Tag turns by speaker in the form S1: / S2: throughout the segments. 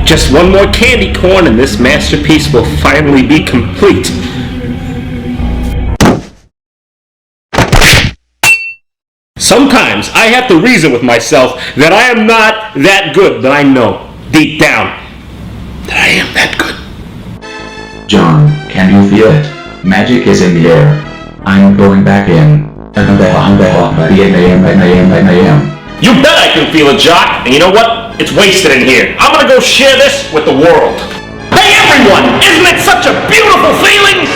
S1: Just one more candy corn and this masterpiece will finally be complete. Sometimes I have to reason with myself that I am not that good, but I know, deep down, that I am that good.
S2: John, can you feel it? Magic is in the air. I'm going back in.
S1: You bet I can feel it, Jock. And you know what? It's wasted in here. I'm gonna go share this with the world. Hey everyone! Isn't it such a beautiful feeling?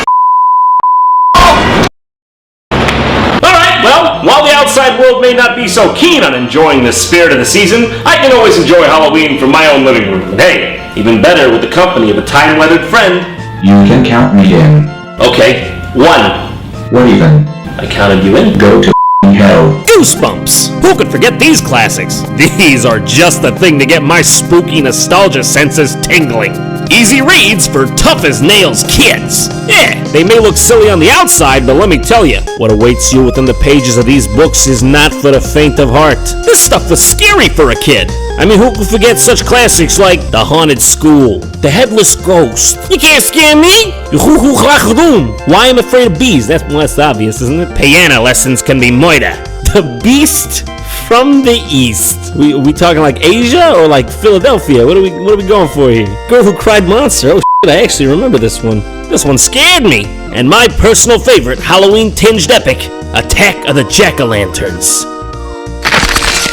S1: Alright, well, while the outside world may not be so keen on enjoying the spirit of the season, I can always enjoy Halloween from my own living room. And hey, even better with the company of a time-weathered friend.
S2: You can count me in.
S1: Okay, 1.
S2: What even?
S1: I counted you in.
S2: Go to hell.
S3: Goosebumps! Who could forget these classics? These are just the thing to get my spooky nostalgia senses tingling. Easy reads for tough-as-nails kids. Yeah, they may look silly on the outside, but let me tell you, what awaits you within the pages of these books is not for the faint of heart. This stuff was scary for a kid. I mean, who could forget such classics like The Haunted School, The Headless Ghost, You Can't Scare Me, Why I'm Afraid of Bees, that's less obvious, isn't it? Piano Lessons Can Be Murder, The Beast from the East. We talking like Asia or like Philadelphia? What are we going for here? Girl Who Cried Monster. Oh shit, I actually remember this one. This one scared me. And my personal favorite Halloween-tinged epic, Attack of the Jack-o'-lanterns.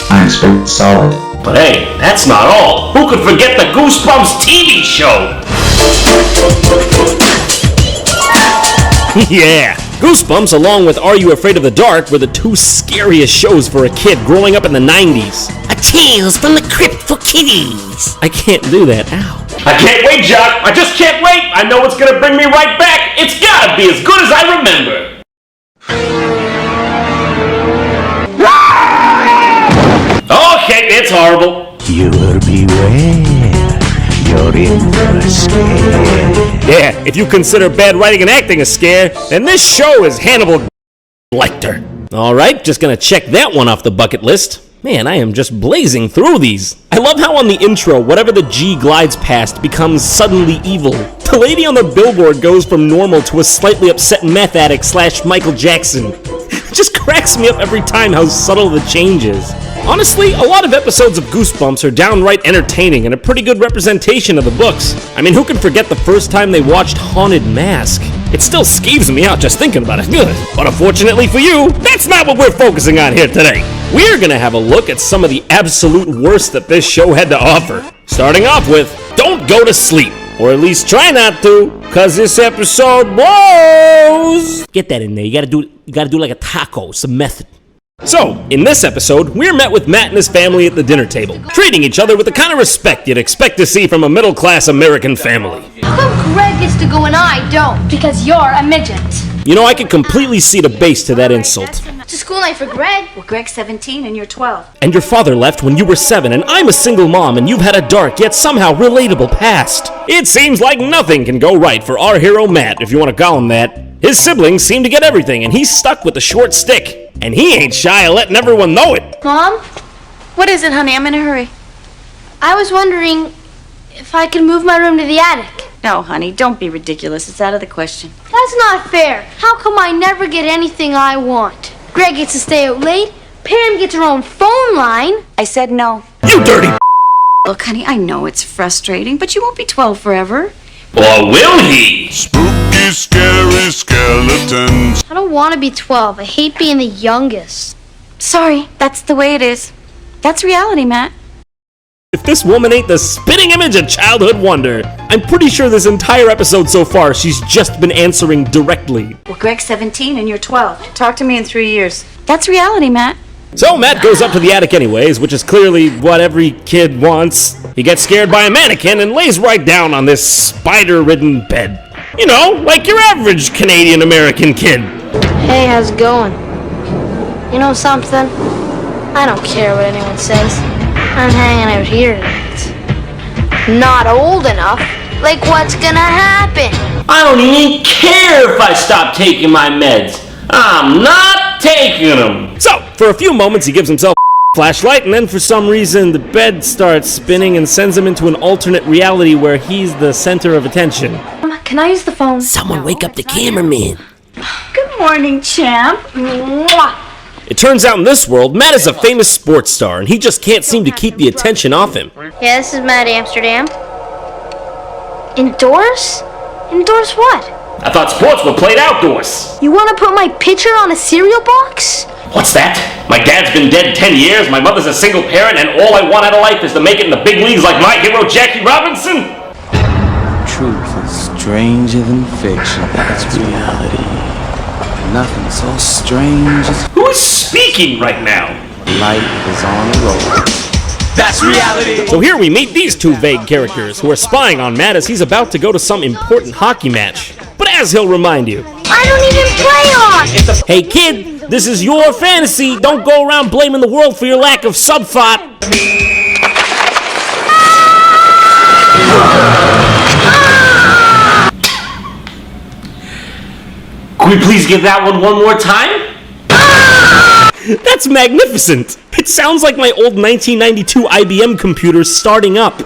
S2: I'm so solid.
S1: But hey, that's not all. Who could forget the Goosebumps TV show?
S3: Yeah, Goosebumps along with Are You Afraid of the Dark were the two scariest shows for a kid growing up in the 90s. A Tales from the Crypt for kiddies. I can't do that, ow.
S1: I can't wait, Jock. I just can't wait. I know it's gonna bring me right back. It's gotta be as good as I remember. Okay, it's horrible.
S4: You will beware. You're in for a scare.
S3: Yeah, if you consider bad writing and acting a scare, then this show is Hannibal Lecter. Alright, just gonna check that one off the bucket list. Man, I am just blazing through these. I love how on the intro, whatever the G glides past becomes suddenly evil. The lady on the billboard goes from normal to a slightly upset meth addict / Michael Jackson. It just cracks me up every time how subtle the change is. Honestly, a lot of episodes of Goosebumps are downright entertaining and a pretty good representation of the books. I mean, who can forget the first time they watched Haunted Mask? It still skeeves me out just thinking about it. Good. But unfortunately for you, that's not what we're focusing on here today. We're gonna have a look at some of the absolute worst that this show had to offer. Starting off with, don't go to sleep. Or at least try not to, cause this episode blows! Get that in there, you gotta do like a taco, some method. So, in this episode, we're met with Matt and his family at the dinner table, treating each other with the kind of respect you'd expect to see from a middle-class American family.
S5: How come Greg gets to go and I don't? Because you're a midget.
S3: You know, I could completely see the base to that insult.
S5: It's a school night for Greg.
S6: Well, Greg's 17 and you're 12.
S3: And your father left when you were 7, and I'm a single mom, and you've had a dark yet somehow relatable past. It seems like nothing can go right for our hero Matt, if you want to call him that. His siblings seem to get everything, and he's stuck with the short stick. And he ain't shy of letting everyone know it.
S5: Mom,
S6: What is it, honey? I'm in a hurry.
S5: I was wondering if I could move my room to the attic.
S6: No, honey, don't be ridiculous. It's out of the question.
S5: That's not fair. How come I never get anything I want? Greg gets to stay out late. Pam gets her own phone line.
S6: I said no.
S3: You dirty.
S6: Look, honey, I know it's frustrating, but you won't be 12 forever.
S1: Or will he?
S7: Spooky, scary skeletons.
S5: I don't want to be 12. I hate being the youngest.
S6: Sorry, that's the way it is. That's reality, Matt.
S3: If this woman ain't the spitting image of childhood wonder, I'm pretty sure this entire episode so far she's just been answering directly.
S6: Well, Greg's 17 and you're 12. Talk to me in 3 years. That's reality, Matt.
S3: So Matt goes up to the attic anyways, which is clearly what every kid wants. He gets scared by a mannequin and lays right down on this spider-ridden bed. You know, like your average Canadian-American kid.
S5: Hey, how's it going? You know something? I don't care what anyone says. I'm hanging out here tonight. Not old enough. Like, what's gonna happen?
S1: I don't even care if I stop taking my meds. I'm not taking them.
S3: So, for a few moments he gives himself flashlight, and then for some reason the bed starts spinning and sends him into an alternate reality where he's the center of attention.
S5: Can I use the phone?
S8: Someone wake up the cameraman.
S6: Good morning, champ.
S5: Mwah.
S3: It turns out in this world, Matt is a famous sports star, and he just can't seem to keep the attention off him.
S5: Yeah, this is Matt Amsterdam. Indoors? Indoors what?
S1: I thought sports were played outdoors.
S5: You want to put my picture on a cereal box?
S1: What's that? My dad's been dead 10 years, my mother's a single parent, and all I want out of life is to make it in the big leagues like my hero Jackie Robinson?
S9: Truth is stranger than fiction. That's reality. Nothing so strange as
S1: Who is speaking right now?
S9: light is on a roll. That's reality!
S3: So here we meet these two vague characters who are spying on Matt as he's about to go to some important hockey match. But as he'll remind you,
S5: I don't even play hockey!
S3: hey kid, this is your fantasy. Don't go around blaming the world for your lack of sub-thought.
S1: Could we please give that one more time?
S3: That's magnificent. It sounds like my old 1992 IBM computer starting up.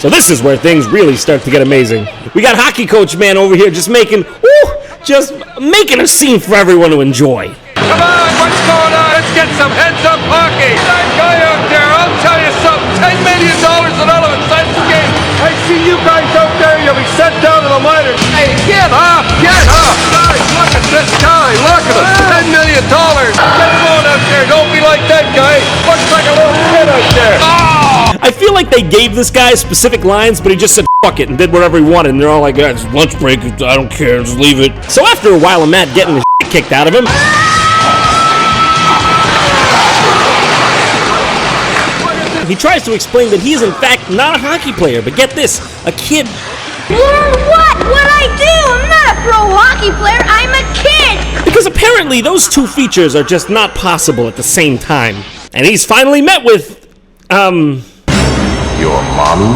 S3: So this is where things really start to get amazing. We got hockey coach man over here just making a scene for everyone to enjoy.
S10: Come on, what's going on? Let's get some heads-up hockey. That guy out there, I'll tell you something. $10 million and all of it inside the game. I see you guys out there, you'll be sent down to the minors. Hey, get up! Get up! Guys, look at this guy. Look at him. $10 million. Get going out there. Don't be like that guy. Looks like a little kid out there. Oh!
S3: I feel like they gave this guy specific lines, but he just said fuck it and did whatever he wanted, and they're all like, it's lunch break, I don't care, just leave it. So after a while of Matt getting the shit kicked out of him, he tries to explain that he is in fact not a hockey player, but get this, a kid.
S5: Learn what? What I do? I'm not a pro hockey player, I'm a kid!
S3: Because apparently those two features are just not possible at the same time. And he's finally met with,
S7: Your mommy?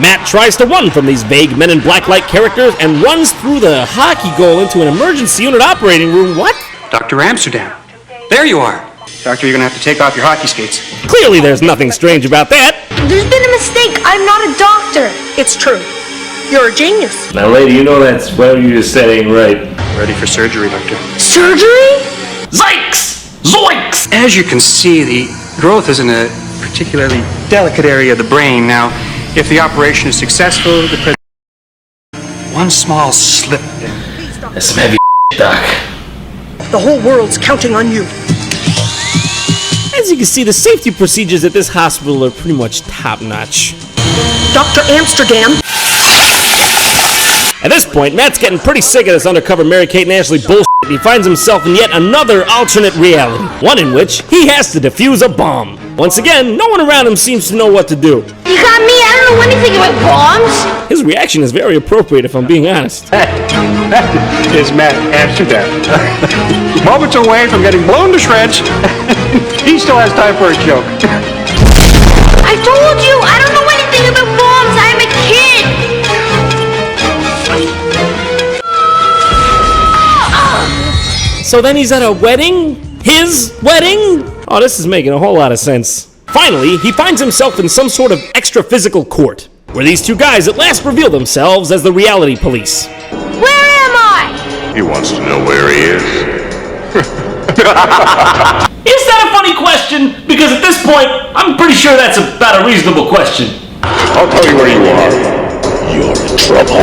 S3: Matt tries to run from these vague Men in Black-like characters and runs through the hockey goal into an emergency unit operating room. What?
S11: Dr. Amsterdam. There you are. Doctor, you're gonna have to take off your hockey skates.
S3: Clearly there's nothing strange about that.
S5: There's been a mistake, I'm not a doctor.
S8: It's true. You're a genius.
S1: Now, lady, you know that's what you just said ain't right.
S11: Ready for surgery, Doctor.
S5: Surgery?
S1: Zikes! Zoinks!
S11: As you can see, the growth is in a particularly delicate area of the brain. Now, if the operation is successful, one small slip.
S1: That's some heavy Doc.
S8: The whole world's counting on you.
S3: As you can see, the safety procedures at this hospital are pretty much top-notch.
S8: Dr. Amsterdam.
S3: At this point, Matt's getting pretty sick of this undercover Mary-Kate and Ashley bullshit, and he finds himself in yet another alternate reality, one in which he has to defuse a bomb. Once again, no one around him seems to know what to do.
S5: You got me, I don't know anything about bombs.
S3: His reaction is very appropriate, if I'm being honest.
S11: That is Matt Amsterdam. Moments away from getting blown to shreds. He still has time for a joke.
S5: I told you, I don't know anything about bombs, I'm a kid.
S3: So then he's at a wedding? His wedding? Oh, this is making a whole lot of sense. Finally, he finds himself in some sort of extra-physical court, where these two guys at last reveal themselves as the reality police.
S5: Where am I?
S7: He wants to know where he is.
S1: Is that a funny question? Because at this point, I'm pretty sure that's about a reasonable question.
S7: I'll tell you where you are. You're in trouble.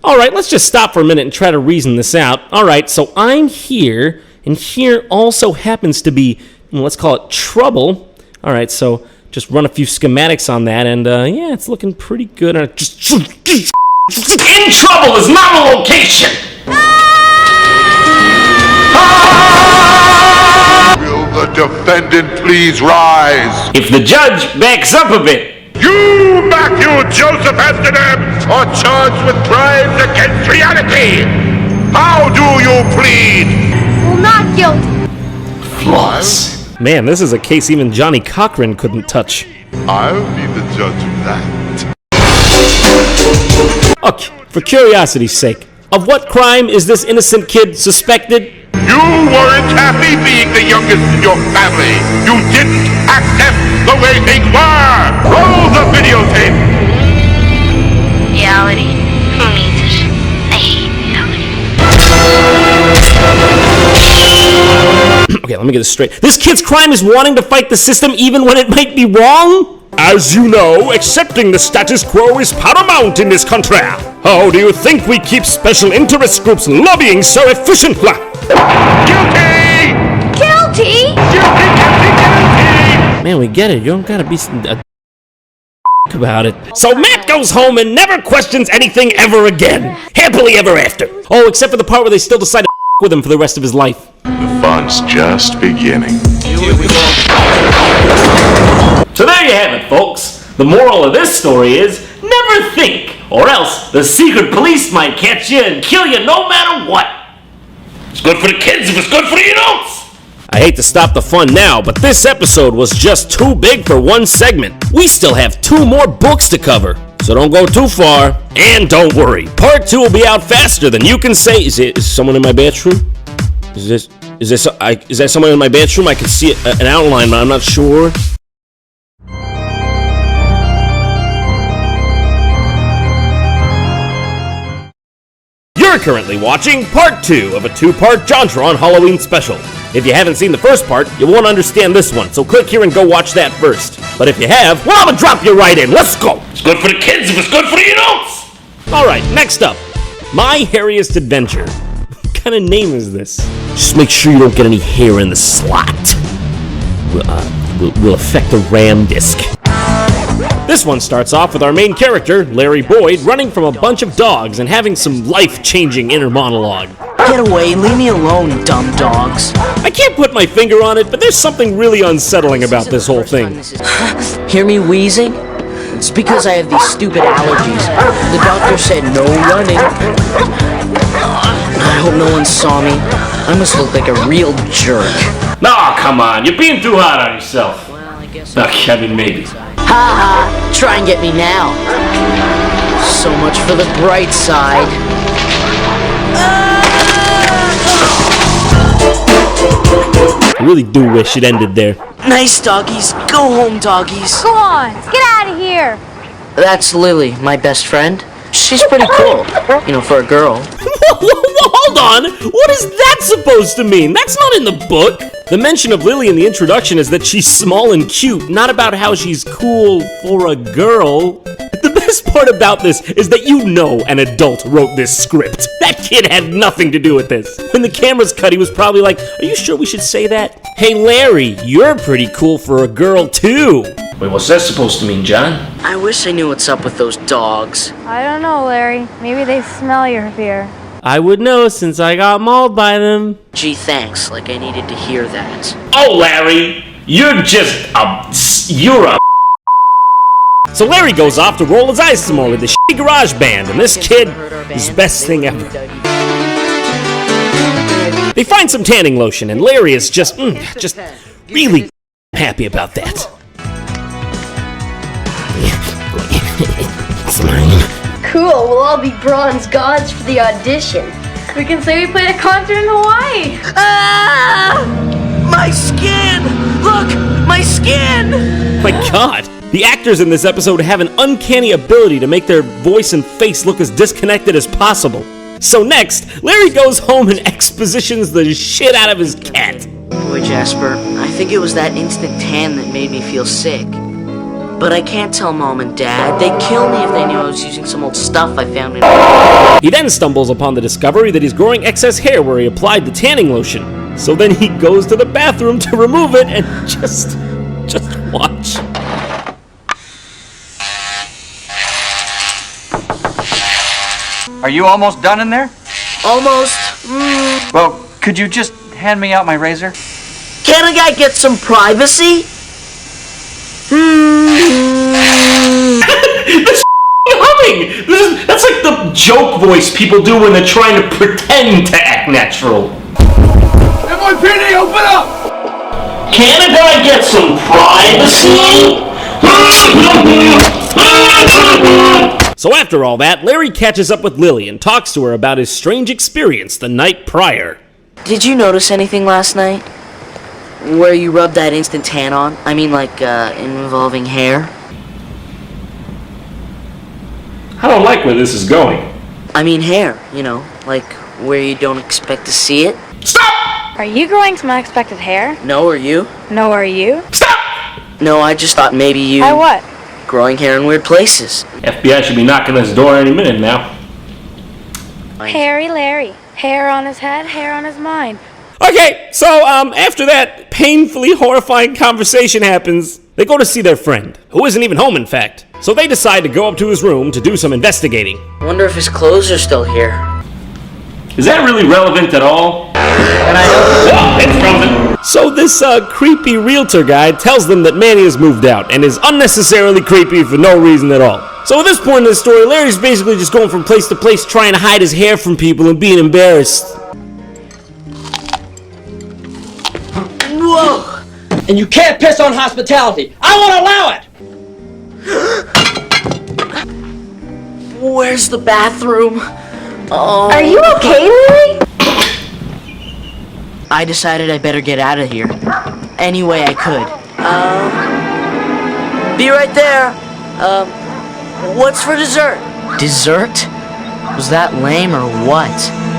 S3: Alright, let's just stop for a minute and try to reason this out. Alright, so I'm here, and here also happens to be, let's call it trouble. Alright, so just run a few schematics on that, and yeah, it's looking pretty good. Just
S1: In trouble is not a location!
S7: Will the defendant please rise?
S1: If the judge backs up a bit.
S7: You, Matthew Joseph Amsterdam, are charged with crimes against reality. How do you plead?
S5: Well, not guilty.
S1: Flaws.
S3: Man, this is a case even Johnny Cochran couldn't touch.
S7: I'll be the judge of that.
S3: Okay, for curiosity's sake, Of what crime is this innocent kid suspected?
S7: You weren't happy being the youngest in your family. You didn't accept the way things were. Roll the videotape.
S5: Reality. Who needs it? I hate reality.
S3: Okay, let me get this straight. This kid's crime is wanting to fight the system even when it might be wrong? As you know, accepting the status quo is paramount in this country. How do you think we keep special interest groups lobbying so efficiently?
S7: Guilty!
S5: Guilty?
S3: Man, we get it. You don't gotta be about it. So Matt goes home and never questions anything ever again. Happily ever after. Oh, except for the part where they still decide to with him for the rest of his life.
S7: The fun's just beginning.
S1: So there you have it, folks. The moral of this story is, never think, or else the secret police might catch you and kill you no matter what. It's good for the kids if it's good for the adults.
S3: I hate to stop the fun now, but this episode was just too big for one segment. We still have 2 more books to cover, so don't go too far. And don't worry, part 2 will be out faster than you can say. Is someone in my bathroom? Is that someone in my bathroom? I can see an outline, but I'm not sure. You're currently watching part 2 of a 2-part JonTron Halloween special. If you haven't seen the first part, you won't understand this one, so click here and go watch that first. But if you have, well, I'm gonna drop you right in. Let's go!
S1: It's good for the kids if it's good for the adults.
S3: Alright, next up, My Hairiest Adventure. What kind of name is this? Just make sure you don't get any hair in the slot. Will affect the RAM disk. This one starts off with our main character, Larry Boyd, running from a bunch of dogs and having some life-changing inner monologue.
S12: Get away, leave me alone, dumb dogs.
S3: I can't put my finger on it, but there's something really unsettling about this whole thing.
S12: Hear me wheezing? It's because I have these stupid allergies. The doctor said no running. I hope no one saw me. I must look like a real jerk.
S1: Nah, come on, you're being too hard on yourself.
S12: Well, I guess
S1: I mean, maybe.
S12: Ha ha! Try and get me now. So much for the bright side.
S3: I really do wish it ended there.
S12: Nice doggies. Go home, doggies.
S5: Go on, get out of here.
S12: That's Lily, my best friend. She's pretty cool, for a girl.
S3: Hold on! What is that supposed to mean? That's not in the book! The mention of Lily in the introduction is that she's small and cute, not about how she's cool for a girl. The best part about this is that an adult wrote this script. That kid had nothing to do with this. When the cameras cut, he was probably like, are you sure we should say that? Hey Larry, you're pretty cool for a girl too.
S1: Wait, what's that supposed to mean, John?
S12: I wish I knew what's up with those dogs.
S5: I don't know, Larry. Maybe they smell your fear.
S3: I would know since I got mauled by them.
S12: Gee, thanks. Like I needed to hear that.
S1: Oh, Larry, you're just you're a.
S3: So Larry goes off to roll his eyes some more with the shitty garage band, and this kid is the best thing ever. They find some tanning lotion, and Larry is just really happy about that. It's mine.
S5: Cool, we'll all be bronze gods for the audition. We can say we played a concert in Hawaii.
S12: Ah! My skin! Look! My skin!
S3: My God! The actors in this episode have an uncanny ability to make their voice and face look as disconnected as possible. So next, Larry goes home and expositions the shit out of his cat.
S12: Boy, Jasper, I think it was that instant tan that made me feel sick. But I can't tell Mom and Dad. They'd kill me if they knew I was using some old stuff I found in...
S3: He then stumbles upon the discovery that he's growing excess hair where he applied the tanning lotion. So then he goes to the bathroom to remove it and just watch.
S9: Are you almost done in there?
S12: Almost.
S9: Well, could you just hand me out my razor?
S12: Can a guy get some privacy?
S1: That's humming! That's like the joke voice people do when they're trying to pretend to act natural.
S10: NYPD, open up!
S1: Can a guy get some privacy?
S3: So after all that, Larry catches up with Lily and talks to her about his strange experience the night prior.
S12: Did you notice anything last night? Where you rubbed that instant tan on? I mean, like, involving hair?
S1: I don't like where this is going.
S12: I mean hair, you know, like where you don't expect to see it.
S1: Stop!
S5: Are you growing some unexpected hair?
S12: No, are you?
S5: No, are you?
S1: Stop!
S12: No, I just thought maybe you...
S5: I what?
S12: Growing hair in weird places.
S1: FBI should be knocking on his door any minute now.
S5: Hairy Larry. Hair on his head, hair on his mind.
S3: Okay, so after that painfully horrifying conversation happens, they go to see their friend, who isn't even home in fact. So they decide to go up to his room to do some investigating.
S12: Wonder if his clothes are still here.
S1: Is that really relevant at all?
S12: And I know...
S1: Oh, it's relevant.
S3: So this creepy realtor guy tells them that Manny has moved out and is unnecessarily creepy for no reason at all. So at this point in the story, Larry's basically just going from place to place trying to hide his hair from people and being embarrassed.
S12: Whoa!
S13: And you can't piss on hospitality. I won't allow it!
S12: Where's the bathroom? Oh.
S5: Are you okay, Larry?
S12: I decided I better get out of here. Any way I could. Be right there. What's for dessert? Dessert? Was that lame or what?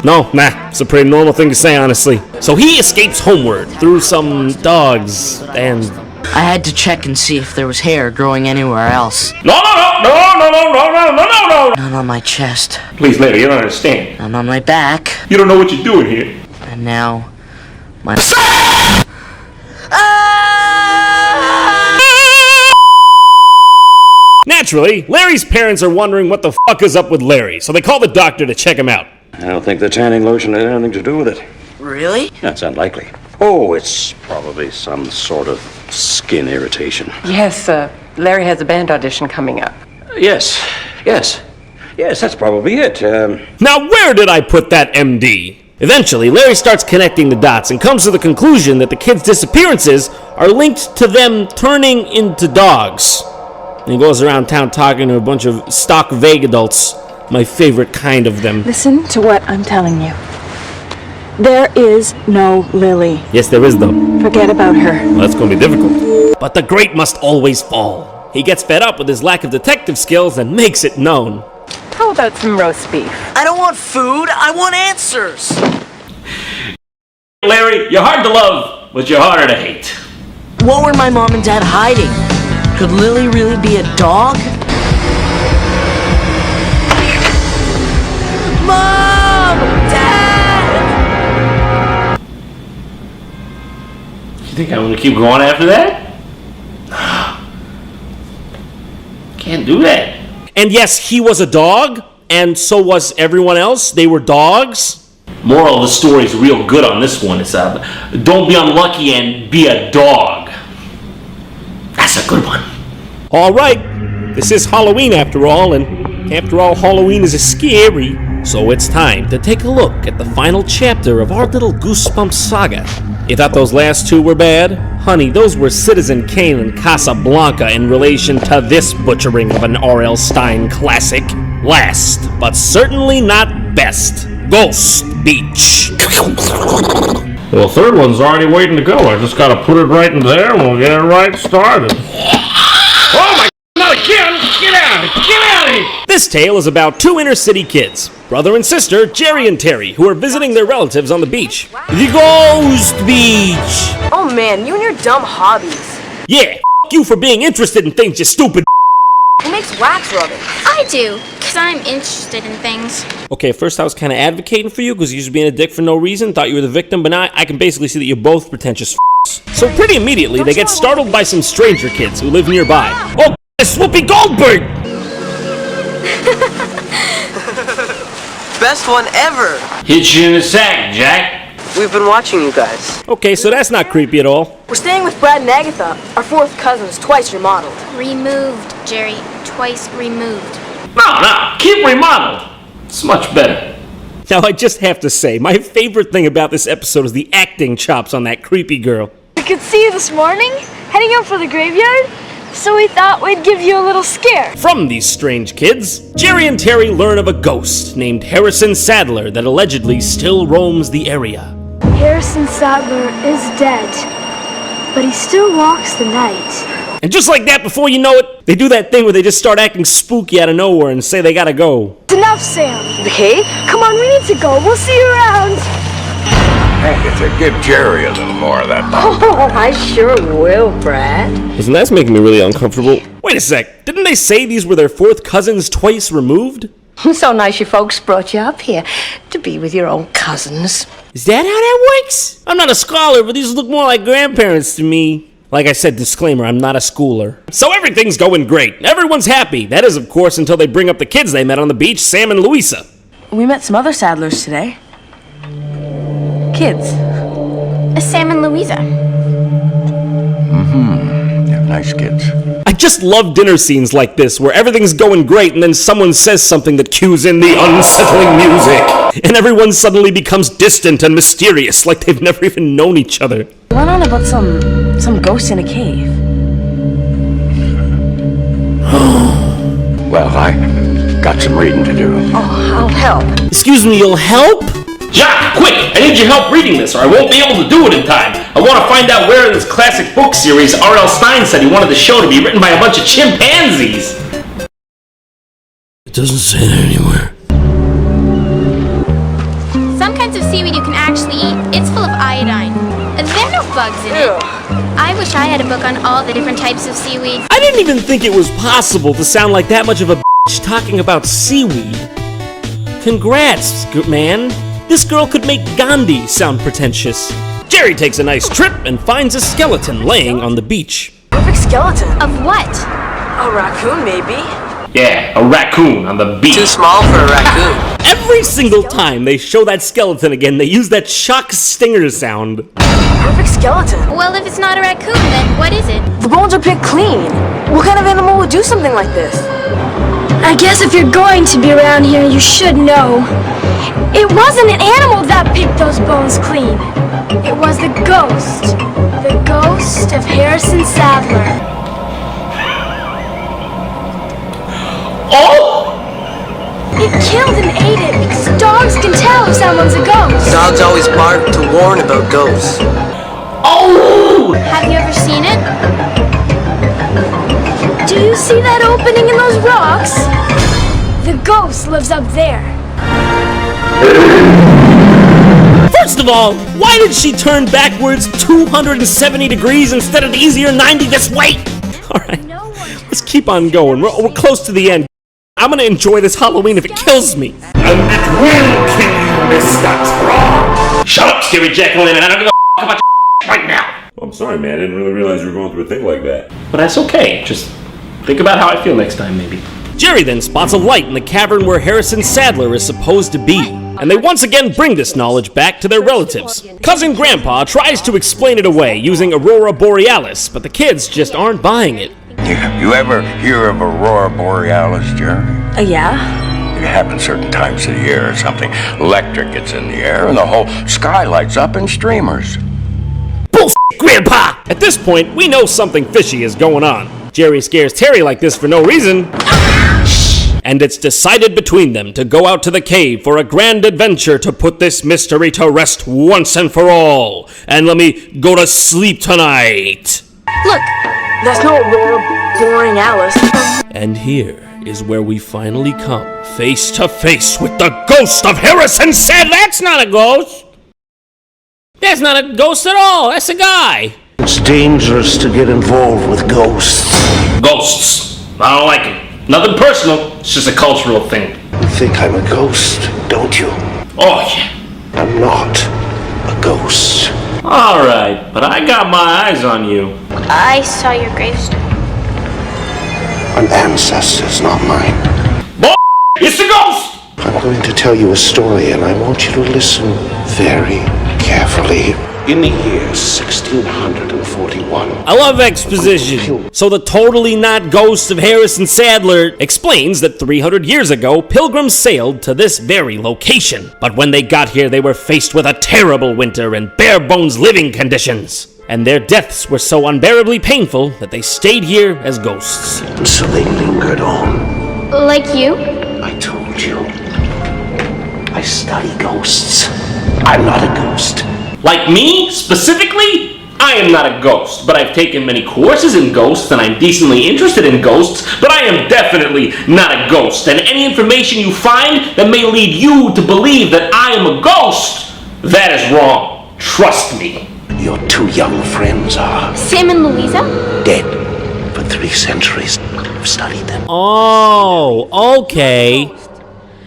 S3: No, nah, it's a pretty normal thing to say, honestly. So he escapes homeward through some dogs and...
S12: I had to check and see if there was hair growing anywhere else.
S1: No!
S12: None on my chest.
S1: Please, Larry, you don't understand.
S12: None on my back.
S1: You don't know what you're doing here.
S12: And now... my...
S3: Naturally, Larry's parents are wondering what the fuck is up with Larry, so they call the doctor to check him out.
S9: I don't think the tanning lotion had anything to do with it.
S12: Really?
S9: That's unlikely. Oh, it's probably some sort of skin irritation.
S14: Yes, Larry has a band audition coming up.
S9: Yes, that's probably it.
S3: Now where did I put that MD? Eventually, Larry starts connecting the dots and comes to the conclusion that the kids' disappearances are linked to them turning into dogs. And he goes around town talking to a bunch of stock vague adults, my favorite kind of them.
S6: Listen to what I'm telling you. There is no Lily.
S3: Yes, there is though.
S6: Forget about her.
S3: Well, that's going to be difficult. But the great must always fall. He gets fed up with his lack of detective skills and makes it known.
S14: How about some roast beef?
S12: I don't want food, I want answers!
S1: Larry, you're hard to love, but you're harder to hate.
S12: What were my mom and dad hiding? Could Lily really be a dog? Mom! Dad!
S1: You think I'm gonna keep going after that? Can't do that.
S3: And yes, he was a dog, and so was everyone else. They were dogs.
S1: Moral of the story is real good on this one. It's don't be unlucky and be a dog. That's a good one.
S3: All right, this is Halloween after all, and after all, Halloween is scary. So it's time to take a look at the final chapter of our little Goosebumps saga. You thought those last two were bad? Honey, those were Citizen Kane and Casablanca in relation to this butchering of an R.L. Stine classic. Last, but certainly not best, Ghost Beach.
S1: Well, third one's already waiting to go. I just gotta put it right in there and we'll get it right started. Oh my, not again! Get out of here!
S3: This tale is about two inner city kids, brother and sister Jerry and Terry, who are visiting their relatives on the beach. The Ghost Beach!
S8: Oh man, you and your dumb hobbies.
S3: Yeah, you for being interested in things, you stupid.
S8: Who makes wax rubbing?
S5: I do, because I'm interested in things.
S3: Okay, at first I was kind of advocating for you because you're just being a dick for no reason, thought you were the victim, but now I can basically see that you're both pretentious f***s. So pretty immediately, they get startled by some stranger kids who live nearby. Oh, it's Whoopi Goldberg!
S13: Best one ever!
S1: Hit you in the sack, Jack.
S13: We've been watching you guys.
S3: Okay, so that's not creepy at all.
S8: We're staying with Brad and Agatha, our fourth cousins, twice remodeled.
S5: Removed, Jerry. Twice removed.
S1: No, keep remodeled. It's much better.
S3: Now I just have to say, my favorite thing about this episode is the acting chops on that creepy girl.
S5: We could see you this morning, heading out for the graveyard. so we thought we'd give you a little scare.
S3: From these strange kids, Jerry and Terry learn of a ghost named Harrison Sadler that allegedly still roams the area.
S5: Harrison Sadler is dead, but he still walks the night.
S3: And just like that, before you know it, they do that thing where they just start acting spooky out of nowhere and say they gotta go.
S5: It's enough, Sam.
S8: The cave?
S5: Come on, we need to go. We'll see you around.
S7: Hey, to give Jerry a little more of that.
S8: Oh, I sure will, Brad.
S3: Listen, that's making me really uncomfortable. Wait a sec, didn't they say these were their fourth cousins twice removed?
S8: So nice you folks brought you up here to be with your old cousins.
S3: Is that how that works? I'm not a scholar, but these look more like grandparents to me. Like I said, disclaimer, I'm not a schooler. So everything's going great. Everyone's happy. That is, of course, until they bring up the kids they met on the beach, Sam and Louisa.
S14: We met some other Sadlers today. Kids.
S5: Sam and Louisa.
S7: Yeah, nice kids.
S3: I just love dinner scenes like this, where everything's going great and then someone says something that cues in the unsettling music. And everyone suddenly becomes distant and mysterious, like they've never even known each other.
S14: Went on about some ghost in a cave.
S7: Well, I got some reading to do.
S14: Oh, I'll help.
S3: Excuse me, you'll help?
S1: Jacques, quick! I need your help reading this, or I won't be able to do it in time. I want to find out where in this classic book series R.L. Stine said he wanted the show to be written by a bunch of chimpanzees.
S3: It doesn't say that anywhere.
S5: Some kinds of seaweed you can actually eat. It's full of iodine. There are no bugs in it. I wish I had a book on all the different types of seaweed.
S3: I didn't even think it was possible to sound like that much of a bitch talking about seaweed. Congrats, man. This girl could make Gandhi sound pretentious. Jerry takes a nice trip and finds a skeleton laying on the beach.
S14: Perfect skeleton.
S5: Of what?
S14: A raccoon, maybe.
S1: Yeah, a raccoon on the beach.
S13: Too small for a raccoon.
S3: Every single time they show that skeleton again, they use that shock stinger sound.
S14: Perfect skeleton.
S5: Well, if it's not a raccoon, then what is it?
S14: The bones are picked clean. What kind of animal would do something like this?
S5: I guess if you're going to be around here, you should know. It wasn't an animal that picked those bones clean. It was the ghost. The ghost of Harrison Sadler.
S1: Oh!
S5: It killed and ate it because dogs can tell if someone's a ghost.
S13: Dogs always bark to warn about ghosts.
S1: Oh!
S5: Have you ever seen it? Do you see that opening in those rocks? The ghost lives up there.
S3: First of all, why did she turn backwards 270 degrees instead of the easier 90 this way? Alright, let's keep on going. We're close to the end. I'm gonna enjoy this Halloween if it kills me.
S1: And it will kill you, Mr. Strong! Shut up, scary Jacqueline, and I don't give a about your right now!
S15: I'm sorry, man. I didn't really realize you were going through a thing like that.
S1: But that's okay. Just think about how I feel next time, maybe.
S3: Jerry then spots a light in the cavern where Harrison Sadler is supposed to be, and they once again bring this knowledge back to their relatives. Cousin Grandpa tries to explain it away using Aurora Borealis, but the kids just aren't buying it.
S7: You ever hear of Aurora Borealis, Jerry?
S14: Yeah?
S7: It happens certain times of the year or something. Electric gets in the air and the whole sky lights up in streamers.
S3: Bullshit, Grandpa! At this point, we know something fishy is going on. Jerry scares Terry like this for no reason. And it's decided between them to go out to the cave for a grand adventure to put this mystery to rest once and for all. And let me go to sleep tonight.
S14: Look, that's no Aurora Borealis.
S3: And here is where we finally come face to face with the ghost of Harrison Sadler. That's not a ghost. That's not a ghost at all. That's a guy.
S4: It's dangerous to get involved with ghosts.
S1: Ghosts. I don't like them. Nothing personal. It's just a cultural thing.
S4: You think I'm a ghost, don't you?
S1: Oh, yeah.
S4: I'm not a ghost.
S1: Alright, but I got my eyes on you.
S5: I saw your gravestone.
S4: An ancestor's not mine.
S1: It's a ghost!
S4: I'm going to tell you a story, and I want you to listen very carefully. In the year 1641...
S3: I love exposition. So the totally not ghost of Harrison Sadler explains that 300 years ago, pilgrims sailed to this very location. But when they got here, they were faced with a terrible winter and bare-bones living conditions. and their deaths were so unbearably painful that they stayed here as ghosts.
S4: So they lingered on.
S5: Like you?
S4: I told you. I study ghosts. I'm not a ghost.
S1: Like me, specifically? I am not a ghost, but I've taken many courses in ghosts and I'm decently interested in ghosts, but I am definitely not a ghost. And any information you find that may lead you to believe that I am a ghost, that is wrong. Trust me.
S4: Your two young friends are
S5: Sam and Louisa?
S4: dead. For 3 centuries, I've studied them.
S3: Oh, okay.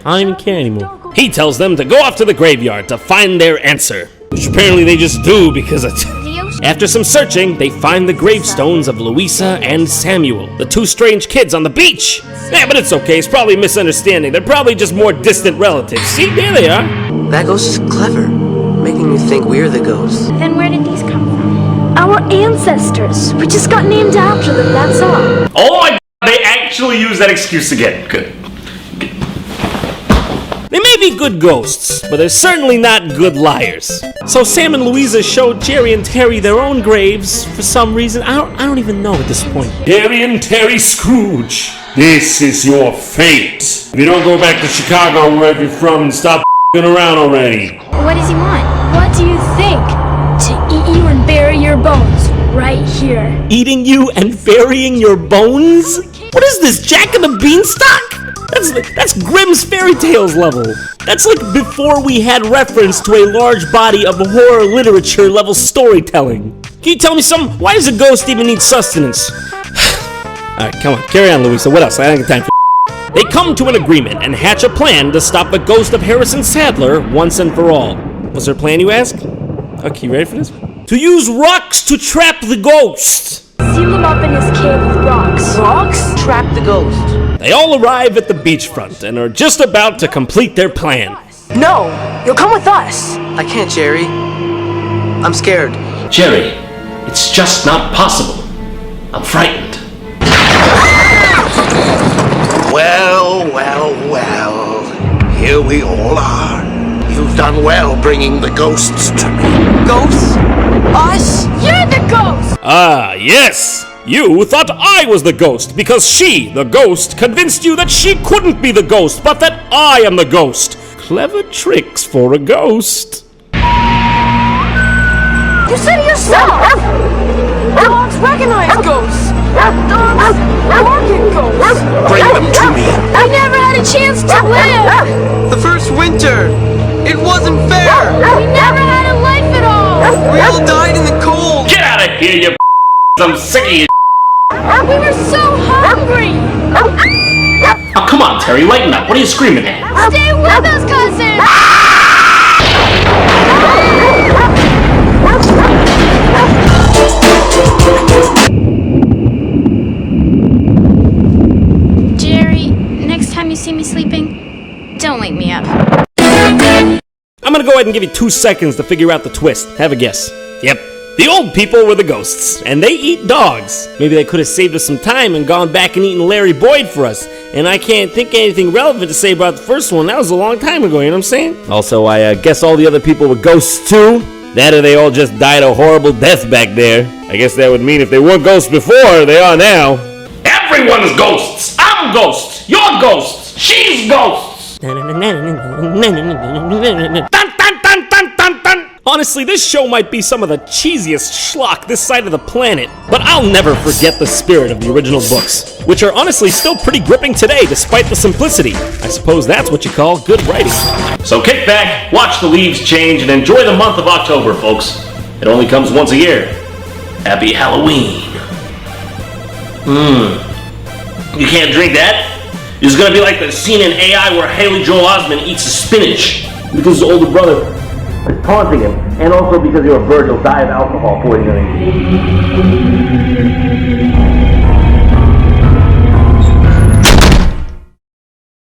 S3: I don't even care anymore. He tells them to go off to the graveyard to find their answer, which apparently they just do because it's... After some searching, they find the gravestones of Louisa and Samuel, the 2 strange kids on the beach. Yeah, but it's okay, it's probably a misunderstanding. They're probably just more distant relatives. See, there they are.
S13: That ghost is clever, making you think we're the ghosts.
S5: Then where did these come from? Our ancestors. We just got named after them, that's all.
S1: Oh my God, they actually use that excuse again. Good.
S3: They may be good ghosts, but they're certainly not good liars. So Sam and Louisa showed Jerry and Terry their own graves for some reason. I don't even know at this point.
S15: Jerry and Terry Scrooge, this is your fate. If you don't go back to Chicago, wherever you're from, and stop around already.
S5: What does he want? What do you think? To eat you and bury your bones right here.
S3: Eating you and burying your bones? What is this, Jack and the Beanstalk? That's Grimm's fairy tales level. That's like before we had reference to a large body of horror literature level storytelling. Can you tell me something? Why does a ghost even need sustenance? Alright, come on, carry on, Louisa. What else? I don't have time for... They come to an agreement and hatch a plan to stop the ghost of Harrison Sadler once and for all. What's their plan, you ask? Okay, you ready for this? To use rocks to trap the ghost.
S5: Seal him up in his cave with rocks.
S13: Rocks? Trap the ghost.
S3: They all arrive at the beachfront and are just about to complete their plan.
S14: No, you'll come with us.
S13: I can't, Jerry. I'm scared.
S1: Jerry, it's just not possible. I'm frightened.
S4: Well. Here we all are. You've done well bringing the ghosts to me.
S13: Ghosts? Us?
S5: You're the ghost!
S3: Ah, yes! You thought I was the ghost because she, the ghost, convinced you that she couldn't be the ghost, but that I am the ghost. Clever tricks for a ghost.
S14: You said it yourself. Dogs recognize ghosts. Dogs target ghosts.
S4: Bring them to me.
S5: We never had a chance to live.
S13: The first winter. It wasn't fair.
S5: We never had a life at all.
S13: We all died in the cold.
S1: Get out of here, you I'm sick of you.
S5: We were so hungry.
S1: Oh, come on, Terry, lighten up. What are you screaming at?
S5: Stay with us, cousin. Jerry, next time you see me sleeping, don't wake me up.
S3: I'm gonna go ahead and give you 2 seconds to figure out the twist. Have a guess. Yep. The old people were the ghosts, and they eat dogs. Maybe they could have saved us some time and gone back and eaten Larry Boyd for us. And I can't think of anything relevant to say about the first one. That was a long time ago, you know what I'm saying? Also, I guess all the other people were ghosts too. That or they all just died a horrible death back there. I guess that would mean if they weren't ghosts before, they are now.
S1: Everyone's ghosts. I'm ghosts. You're ghosts. She's ghosts.
S3: Honestly, this show might be some of the cheesiest schlock this side of the planet, but I'll never forget the spirit of the original books, which are honestly still pretty gripping today despite the simplicity. I suppose that's what you call good writing.
S1: So kick back, watch the leaves change, and enjoy the month of October, folks. It only comes once a year. Happy Halloween. You can't drink that? It's gonna be like the scene in AI where Haley Joel Osment eats the spinach because his older brother is taunting him, and also because you're a virgin, will die of alcohol poisoning.